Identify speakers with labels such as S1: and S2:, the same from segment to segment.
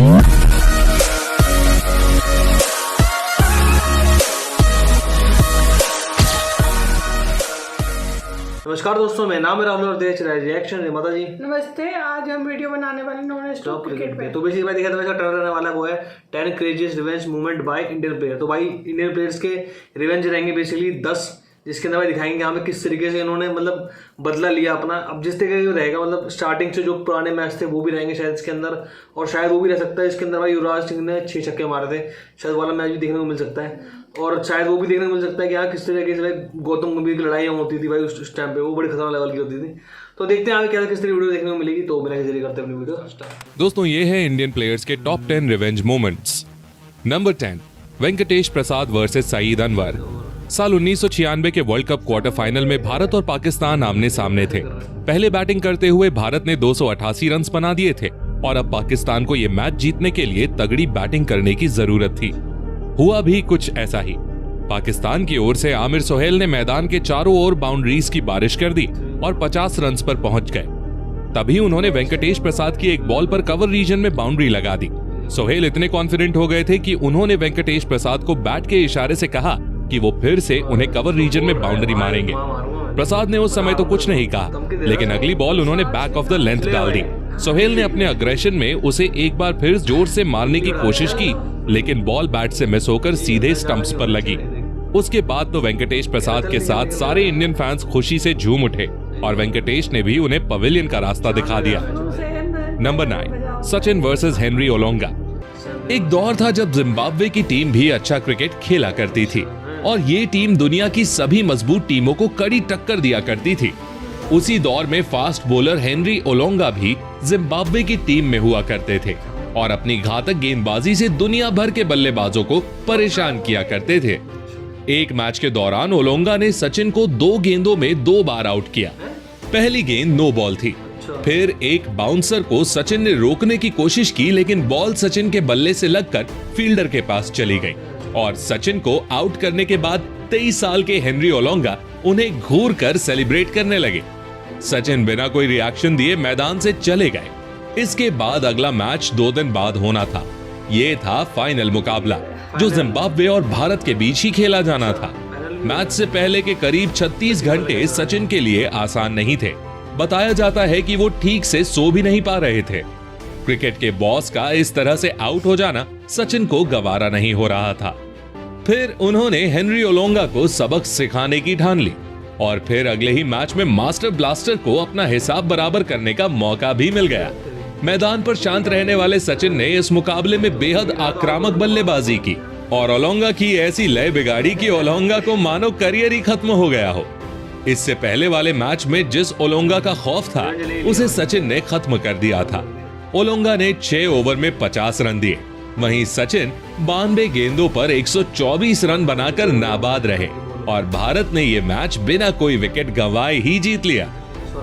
S1: नमस्कार दोस्तों, मैं नाम है राहुल और देख रहा है रिएक्शन। माता जी
S2: नमस्ते। आज हम वीडियो बनाने वाले नॉन स्टॉप क्रिकेट पे।
S1: तो बेसिकली मैं देखा था वैसा टर्न रहने वाला वो है 10 craziest revenge movement by Indian player. तो भाई इंडियन प्लेयर्स के रिवेंज रहेंगे बेसिकली 10, जिसके अंदर भाई दिखाएंगे यहाँ पे किस तरीके से इन्होंने मतलब बदला लिया अपना। अब जिस तरीके से रहेगा मतलब स्टार्टिंग से जो पुराने मैच थे वो भी रहेंगे शायद इसके अंदर, और शायद वो भी रह सकता है इसके अंदर भाई युवराज सिंह ने 6 छक्के मारे थे, शायद वाला मैच भी देखने को मिल सकता है। और शायद वो भी देखने को मिल सकता है कि यहाँ किस तरीके से भाई गौतम गंभीर की लड़ाई होती थी भाई उस टाइम पे, वो बड़ी खतरनाक लेवल की होती थी। तो देखते हैं आगे क्या किस तरह वीडियो देखने को मिलेगी। तो बिना किसी करते अपनी वीडियो स्टार्ट।
S3: दोस्तों ये है इंडियन प्लेयर्स के top 10 revenge moments. Number 10, Venkatesh Prasad versus Saeed Anwar. साल 1996 के वर्ल्ड कप क्वार्टर फाइनल में भारत और पाकिस्तान आमने सामने थे। पहले बैटिंग करते हुए भारत ने 288 रन बना दिए थे और अब पाकिस्तान को ये मैच जीतने के लिए तगड़ी बैटिंग करने की जरूरत थी। हुआ भी कुछ ऐसा ही। पाकिस्तान की ओर से आमिर सोहेल ने मैदान के चारों ओर बाउंड्रीज की बारिश कर दी और 50 रन पर पहुंच गए। तभी उन्होंने वेंकटेश प्रसाद की एक बॉल पर कवर रीजन में बाउंड्री लगा दी। सोहेल इतने कॉन्फिडेंट हो गए थे कि उन्होंने वेंकटेश प्रसाद को बैट के इशारे से कहा कि वो फिर से उन्हें कवर रीजन में बाउंड्री मारेंगे। प्रसाद ने उस समय तो कुछ नहीं कहा, लेकिन अगली बॉल उन्होंने बैक ऑफ द लेंथ डाल दी। सोहेल ने अपने अग्रेशन में उसे एक बार फिर जोर से मारने की कोशिश की, लेकिन बॉल बैट से मिस होकर सीधे स्टंप्स पर लगी। उसके बाद तो वेंकटेश प्रसाद के साथ सारे इंडियन फैंस खुशी से झूम उठे और वेंकटेश ने भी उन्हें पवेलियन का रास्ता दिखा दिया। Number 9, Sachin versus Henry Olonga. एक दौर था जब जिम्बाब्वे की टीम भी अच्छा क्रिकेट खेला करती थी और ये टीम दुनिया की सभी मजबूत टीमों को कड़ी टक्कर दिया करती थी। उसी दौर में फास्ट बॉलर हेनरी ओलोंगा भी जिम्बाब्वे की टीम में हुआ करते थे और अपनी घातक गेंदबाजी से दुनिया भर के बल्लेबाजों को परेशान किया करते थे। एक मैच के दौरान ओलोंगा ने सचिन को 2 गेंदों में 2 बार आउट किया। पहली गेंद नो बॉल थी। फिर एक बाउंसर को सचिन ने रोकने की कोशिश की, लेकिन बॉल सचिन के बल्ले से लगकर फील्डर के पास चली गई और सचिन को आउट करने के बाद 23 साल के हेनरी ओलोंगा उन्हें घूर कर सेलिब्रेट करने लगे। सचिन बिना कोई रिएक्शन दिए मैदान से चले गए। इसके बाद अगला मैच 2 दिन बाद होना था। ये था फाइनल मुकाबला जो जिम्बाब्वे और भारत के बीच ही खेला जाना था। मैच से पहले के करीब 36 घंटे सचिन के लिए आसान नहीं थे। बताया जाता है कि वो ठीक से सो भी नहीं पा रहे थे। क्रिकेट के बॉस का इस तरह से आउट हो जाना सचिन को गवारा नहीं हो रहा था। फिर उन्होंने हेनरी ओलोंगा को सबक सिखाने की ठान ली और फिर अगले ही मैच में मास्टर ब्लास्टर को अपना हिसाब बराबर करने का मौका भी मिल गया। मैदान पर शांत रहने वाले सचिन ने इस मुकाबले में बेहद आक्रामक बल्लेबाजी की और ओलोंगा की ऐसी लय बिगाड़ी कि ओलोंगा को मानो करियर ही खत्म हो गया हो। इससे पहले वाले मैच में जिस ओलोंगा का खौफ था उसे सचिन ने खत्म कर दिया था। ओलोंगा ने 6 ओवर में 50 रन दिए, वहीं सचिन 92 गेंदों पर 124 रन बनाकर नाबाद रहे और भारत ने ये मैच बिना कोई विकेट गंवाए ही जीत लिया।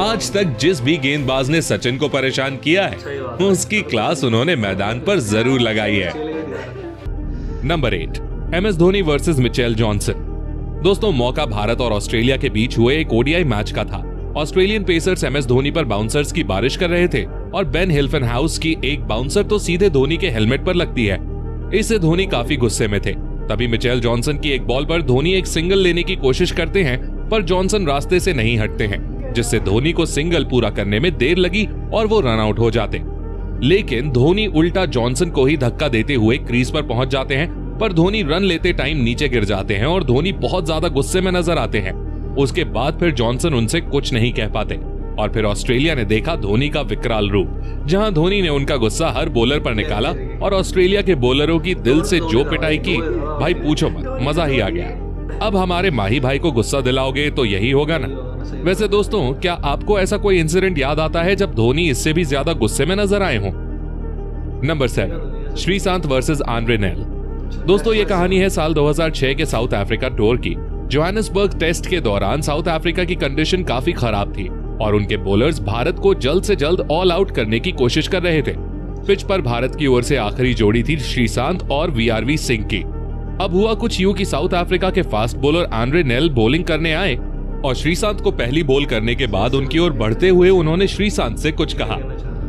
S3: आज तक जिस भी गेंदबाज ने सचिन को परेशान किया है उसकी क्लास उन्होंने मैदान पर जरूर लगाई है। Number 8, MS Dhoni versus Mitchell Johnson. दोस्तों मौका भारत और ऑस्ट्रेलिया के बीच हुए एक ओडीआई मैच का था। ऑस्ट्रेलियन पेसर्स MS धोनी पर बाउंसर्स की बारिश कर रहे थे और बेन हिल्फेनहाउस की एक बाउंसर तो सीधे धोनी के हेलमेट पर लगती है। इससे धोनी काफी गुस्से में थे। तभी मिचेल जॉनसन की एक बॉल पर धोनी एक सिंगल लेने की कोशिश करते हैं, पर जॉनसन रास्ते से नहीं हटते हैं, जिससे धोनी को सिंगल पूरा करने में देर लगी और वो रन आउट हो जाते। लेकिन धोनी उल्टा जॉनसन को ही धक्का देते हुए क्रीज पर पहुंच जाते हैं, पर धोनी रन लेते टाइम नीचे गिर जाते हैं और धोनी बहुत ज्यादा गुस्से में नजर आते हैं। उसके बाद फिर जॉनसन उनसे कुछ नहीं कह पाते और फिर ऑस्ट्रेलिया ने देखा धोनी का विकराल रूप, जहां धोनी ने उनका गुस्सा हर बॉलर पर निकाला और ऑस्ट्रेलिया के बॉलरों की दिल से जो पिटाई की, भाई पूछो मत, मजा ही आ गया। अब हमारे माही भाई को गुस्सा दिलाओगे तो यही होगा ना। वैसे दोस्तों क्या आपको ऐसा कोई इंसिडेंट याद आता है जब धोनी इससे भी ज्यादा गुस्से में नजर आए हों? Number 7, Sreesanth versus Andre nail. दोस्तों ये कहानी है साल 2006 के साउथ अफ्रीका टूर की। जोहानिसबर्ग टेस्ट के दौरान साउथ अफ्रीका की कंडीशन काफी खराब थी और उनके बॉलर्स भारत को जल्द से जल्द ऑल आउट करने की कोशिश कर रहे थे। पिच पर भारत की ओर से आखिरी जोड़ी थी श्रीशांत और VRV सिंह की। अब हुआ कुछ यूं कि साउथ अफ्रीका के fast bowler Andre nail bowling करने आए और श्रीशांत को पहली बॉल करने के बाद उनकी ओर बढ़ते हुए उन्होंने श्रीशांत से कुछ कहा।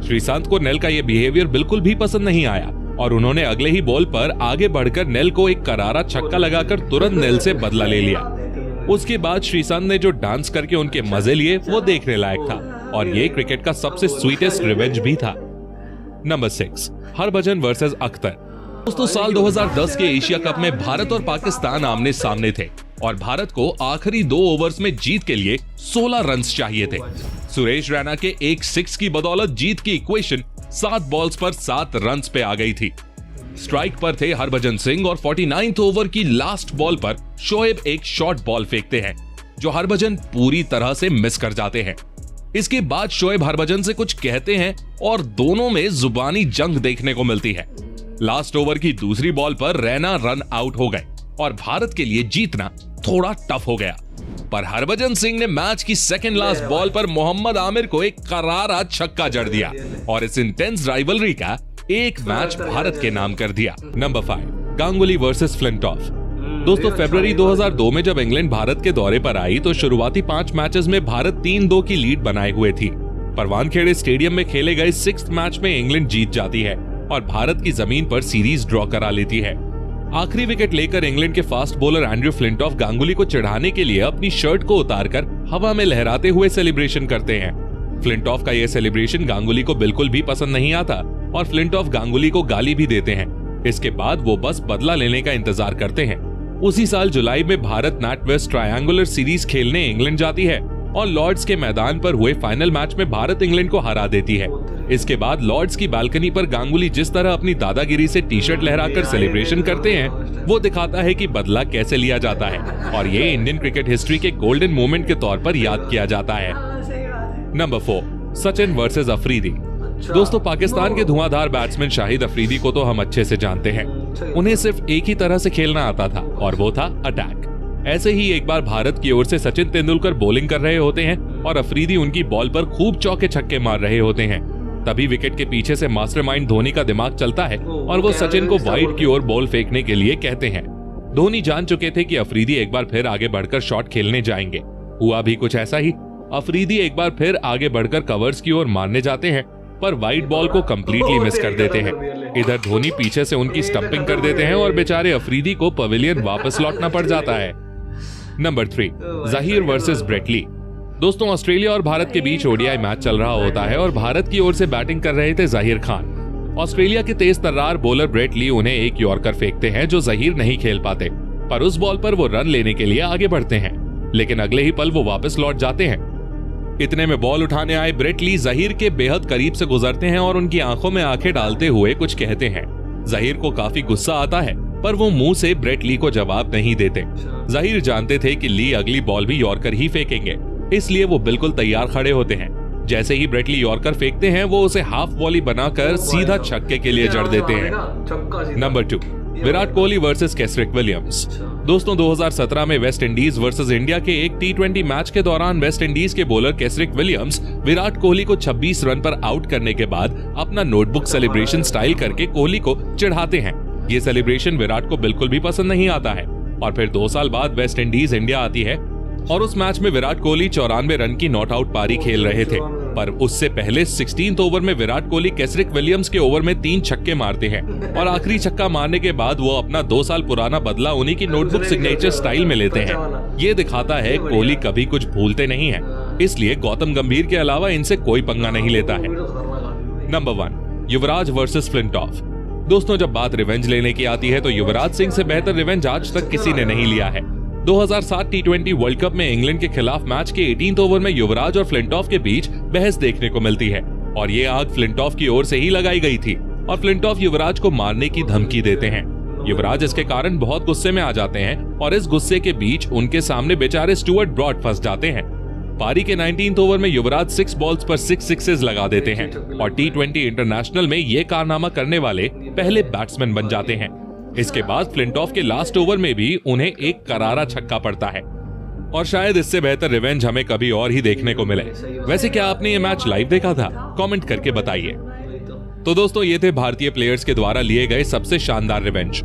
S3: श्रीशांत को नेल का ये बिहेवियर बिल्कुल भी पसंद नहीं आया और उन्होंने अगले ही बॉल पर आगे बढ़कर नेल को एक करारा छक्का लगाकर तुरंत नेल से बदला ले लिया। उसके बाद श्रीशांत ने जो डांस करके उनके मजे लिए वो देखने लायक था और ये क्रिकेट का सबसे स्वीटेस्ट रिवेंज भी था। Number 6, Harbhajan versus Akhtar. दोस्तों साल 2010 के एशिया कप में भारत और पाकिस्तान आमने सामने थे और भारत को आखिरी 2 ओवर्स में जीत के लिए 16 रन्स चाहिए थे। सुरेश रैना के एक 6 की बदौलत जीत की इक्वेशन 7 बॉल्स पर 7 रन्स पे आ गई थी। स्ट्राइक पर थे हरभजन सिंह और 49th ओवर की लास्ट बॉल पर शोएब एक शॉर्ट बॉल फेंकते हैं जो हरभजन पूरी तरह से मिस कर जाते हैं। इसके बाद शोएब हरभजन से कुछ कहते हैं और दोनों में जुबानी जंग देखने को मिलती है। लास्ट ओवर की दूसरी बॉल पर रैना रन आउट हो गए और भारत के लिए जीतना थोड़ा टफ हो गया, पर हरभजन सिंह ने मैच की सेकंड लास्ट बॉल पर मोहम्मद आमिर को एक करारा छक्का जड़ दिया और इस इंटेंस राइवलरी का एक मैच भारत के नाम कर दिया। Number 5, Ganguly versus Flintoff. दोस्तों फरवरी 2002 में जब इंग्लैंड भारत के दौरे पर आई तो शुरुआती 5 मैचेस में भारत 3-2 की लीड बनाए हुए थी, पर वानखेड़े स्टेडियम में खेले गए 6th मैच में इंग्लैंड जीत जाती है और भारत की जमीन पर सीरीज ड्रॉ करा लेती है। आखिरी विकेट लेकर इंग्लैंड के fast bowler Andrew Flintoff Ganguly को चिढ़ाने के लिए अपनी शर्ट को उतारकर हवा में लहराते हुए सेलिब्रेशन करते हैं। फ्लिंटॉफ का यह सेलिब्रेशन गांगुली को बिल्कुल भी पसंद नहीं आता और फ्लिंटॉफ गांगुली को गाली भी देते हैं। इसके बाद वो बस बदला लेने का इंतजार करते हैं। उसी साल जुलाई में भारत नॉर्थ-वेस्ट ट्रायंगुलर सीरीज खेलने इंग्लैंड जाती है और लॉर्ड्स के मैदान पर हुए फाइनल मैच में भारत इंग्लैंड को हरा देती है। इसके बाद लॉर्ड्स की बालकनी पर गांगुली जिस तरह अपनी दादागिरी से टी-शर्ट लहराकर सेलिब्रेशन करते हैं वो दिखाता है कि बदला कैसे लिया जाता है और ये इंडियन क्रिकेट हिस्ट्री के गोल्डन मोमेंट के तौर पर याद किया जाता है। Number 4, Sachin versus Afridi. दोस्तों पाकिस्तान के धुआंधार बैट्समैन शाहिद अफरीदी को तो हम अच्छे से जानते हैं। उन्हें सिर्फ एक ही तरह से खेलना आता था और वो था अटैक। ऐसे ही एक बार भारत की ओर से सचिन तेंदुलकर बॉलिंग कर रहे होते हैं और अफरीदी उनकी बॉल पर खूब चौके छक्के मार रहे होते हैं। तभी विकेट के पीछे से मास्टरमाइंड धोनी का दिमाग चलता है और वो सचिन को वाइड की ओर बॉल फेंकने के लिए कहते हैं। धोनी जान चुके थे कि अफरीदी एक बार फिर आगे बढ़कर शॉट खेलने जाएंगे। हुआ भी कुछ ऐसा ही। अफरीदी एक बार फिर आगे बढ़कर कवर्स की ओर मारने जाते हैं पर वाइड बॉल को कंप्लीटली मिस कर देते हैं। इधर धोनी पीछे से उनकी स्टंपिंग कर देते हैं और बेचारे अफरीदी को पवेलियन वापस लौटना पड़ जाता है। Number 3, Zaheer versus Brett Lee. दोस्तों ऑस्ट्रेलिया और भारत के बीच ओडीआई मैच चल रहा होता है और भारत की ओर से बैटिंग कर रहे थे जहीर खान। ऑस्ट्रेलिया के तेज तर्रार बॉलर ब्रेट ली उन्हें एक यॉर्कर फेंकते हैं जो जहीर नहीं खेल पाते, पर उस बॉल पर वो रन लेने के लिए आगे बढ़ते हैं, लेकिन अगले ही पल वो वापस लौट जाते हैं। इतने में बॉल उठाने आए ब्रेट ली जहीर के बेहद करीब से गुजरते हैं और उनकी आंखों में आंखें डालते हुए कुछ कहते हैं। जहीर को काफी गुस्सा आता है पर वो मुंह से ब्रेट ली को जवाब नहीं देते। जहीर जानते थे कि ली अगली बॉल भी यॉर्कर ही फेंकेंगे, इसलिए वो बिल्कुल तैयार खड़े होते हैं। जैसे ही ब्रेट ली यॉर्कर फेंकते हैं वो उसे हाफ वॉली बनाकर सीधा छक्के के लिए जड़ देते हैं। Number 2, Virat Kohli versus Kesrick Williams. दोस्तों 2017 में वेस्ट इंडीज वर्सेस इंडिया के एक T20 मैच के दौरान वेस्ट इंडीज के बॉलर केसरिक विलियम्स विराट कोहली को 26 रन पर आउट करने के बाद अपना नोटबुक सेलिब्रेशन स्टाइल करके कोहली को चिढ़ाते हैं। ये सेलिब्रेशन विराट को बिल्कुल भी पसंद नहीं आता है और फिर 2 साल बाद वेस्ट इंडीज इंडिया आती है और उस मैच में विराट कोहली 94 रन की नॉट आउट पारी खेल रहे थे, पर उससे पहले 16th ओवर में विराट कोहली केसरिक विलियम्स के ओवर में 3 छक्के मारते हैं और आखिरी छक्का मारने के बाद वो अपना 2 साल पुराना बदला उन्हीं की नोटबुक सिग्नेचर स्टाइल में लेते हैं। ये दिखाता है कोहली कभी कुछ भूलते नहीं है, इसलिए गौतम गंभीर के अलावा इनसे कोई पंगा नहीं लेता है। नंबर 1, युवराज वर्सेस फ्लिंटॉफ। दोस्तों जब बात रिवेंज लेने की आती है तो युवराज सिंह से बेहतर रिवेंज आज तक किसी ने नहीं लिया है। 2007 T20 वर्ल्ड कप में इंग्लैंड के खिलाफ मैच के 18th ओवर में युवराज और फ्लिंटॉफ के बीच बहस देखने को मिलती है और ये आग फ्लिंटॉफ की ओर से ही लगाई गई थी और फ्लिंटॉफ युवराज को मारने की धमकी देते हैं। युवराज इसके कारण बहुत गुस्से में आ जाते हैं और इस गुस्से के बीच उनके सामने बेचारे स्टुअर्ट ब्रॉड फंस जाते हैं। पारी के 19th ओवर में युवराज 6 बॉल्स पर 6 सिक्सेस लगा देते हैं और T20 इंटरनेशनल में ये कारनामा करने वाले पहले बैट्समैन बन जाते हैं। इसके बाद फ्लिंटॉफ के लास्ट ओवर में भी उन्हें एक करारा छक्का पड़ता है और शायद इससे बेहतर रिवेंज हमें कभी और ही देखने को मिले। वैसे क्या आपने ये मैच लाइव देखा था? कमेंट करके बताइए। तो दोस्तों ये थे भारतीय प्लेयर्स के द्वारा लिए गए सबसे शानदार रिवेंज।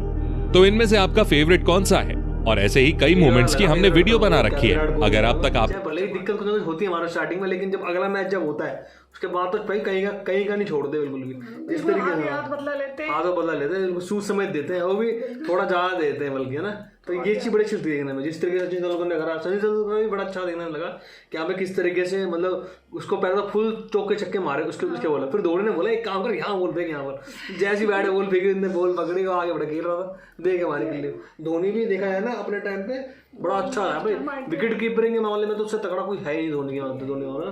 S3: तो इनमें से आपका फेवरेट कौन सा है? और ऐसे ही कई मोमेंट्स की हमने वीडियो बना रखी है। अगर आप
S1: भले ही दिक्कत कुछ होती है हमारा स्टार्टिंग में, लेकिन जब अगला मैच जब होता है उसके बाद तो भाई कहीं का नहीं छोड़ते बिल्कुल भी। जिस तरीके से
S2: हाथ बदला लेते हैं,
S1: हाथों बदला लेते हैं, सूद समेत देते हैं, वो भी थोड़ा ज्यादा देते हैं बल्कि, है ना। तो ये चीज बड़ी अच्छी लगती है देखने में। जिस तरीके से सचिन तेंदुलकर ने करा, सचिन तेंदुलकर भी बड़ा अच्छा देखने में लगा कि यहाँ पे किस तरीके से मतलब उसको पहले तो फुल चौके छक्के मारे, उसके बोला, फिर धोनी ने बोला एक काम कर यहाँ बॉल फेंक, यहाँ पर जैसी बैट बॉल फेंकी, इनने बॉल पकड़ी और आगे बढ़ खेल रहा था, देख हमारे के लिए। धोनी भी देखा है ना अपने टाइम पे बड़ा अच्छा है भाई, विकेट कीपरिंग के मामले में तो उससे तगड़ा कोई है ही नहीं धोनी के, धोनी वाला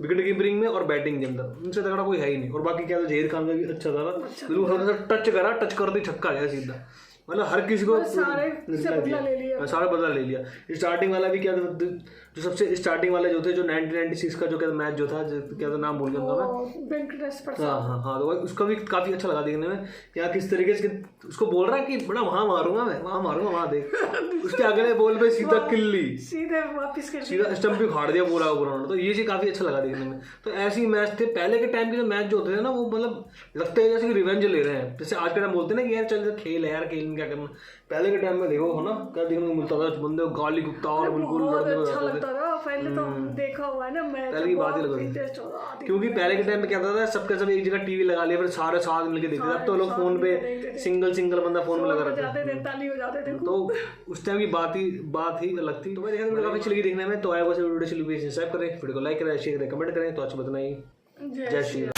S1: विकेट कीपरिंग में और बैटिंग के अंदर उनसे तगड़ा कोई है ही नहीं। और बाकी क्या था, जहीर खान का भी अच्छा था ना, बिल्कुल हल्का सा टच करा, टच कर दी छक्का गया सीधा, मतलब हर किसी को सारा बदला ले लिया। स्टार्टिंग वाला भी क्या था, जो सबसे स्टार्टिंग वाले जो थे, जो 1996 का जो क्या मैच जो था, क्या था नाम भूल गया उनका मैं,
S2: वेंकटेश प्रसाद।
S1: हाँ, तो उसका भी काफी अच्छा लगा देखने में, यहाँ किस तरीके से उसको बोल रहा है कि बड़ा वहां मारूंगा मैं, वहां मारूंगा, वहां देख, उसके अगले बॉल पे सीधा किल्ली,
S2: सीधे वापस कर
S1: सीधा स्टंप भी फाड़ दिया पूरा उन्होंने। तो ये चीज काफी अच्छा लगा देखने में। तो ऐसे ही मैच थे पहले के टाइम के, जो मैच जो होते थे ना, वो मतलब लगते हैं जैसे कि रिवेंज ले रहे हैं, जैसे आज के टाइम बोलते हैं ना कि यार चल खेल है यार, खेल में क्या करना। पहले के टाइम में देखो है ना क्या देखने को मिलता था, बंदे को गाली गुप्ता और बिल्कुल लड़ने को जाते थे।
S2: पहले तो देखा हुआ है ना मैच,
S1: पहले की बात ही लग, क्योंकि पहले के टाइम में क्या होता था, सबके सब एक जगह टीवी लगा लिया, फिर सारे साथ मिलकर देखते थे। अब तो लोग फोन पे सिंगल बंदा फोन में लगा रहता है,
S2: ताली हो जाते थे।
S1: तो उस टाइम की बात ही अलग थी। तो मैं देखा काफी अच्छी लगी देखने में। तो आया वैसे वीडियो अच्छी लगी सब्सक्राइब करें, वीडियो को लाइक करें, शेयर करें, कमेंट करें। तो अच्छा बताना ही, जय श्री राम।